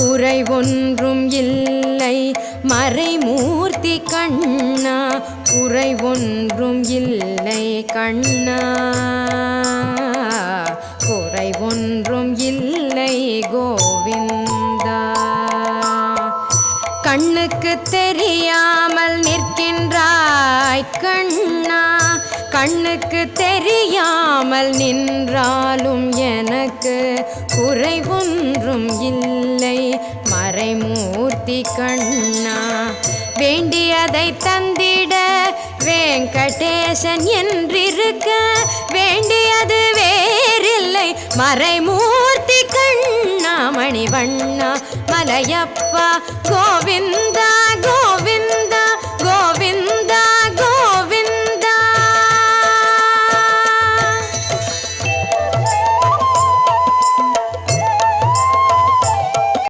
குறை ஒன்றும் இல்லை மறைமூர்த்தி கண்ணா, குறை ஒன்றும் இல்லை கண்ணா, குறை ஒன்றும் இல்லை கோவிந்தா. கண்ணுக்கு தெரியாமல் நிற்கின்றாய் கண்ணா, கண்ணுக்கு தெரியாமல் நின்றாலும் எனக்கு குறை ஒன்றும் இல்லை மறைமூர்த்தி கண்ணா. வேண்டியதை தந்திட வெங்கடேசன் என்றிருக்க, வேண்டியது வேறில்லை மறைமூர்த்தி கண்ணா. மணிவண்ணா மலையப்பா கோவிந்தா கோவிந்தா.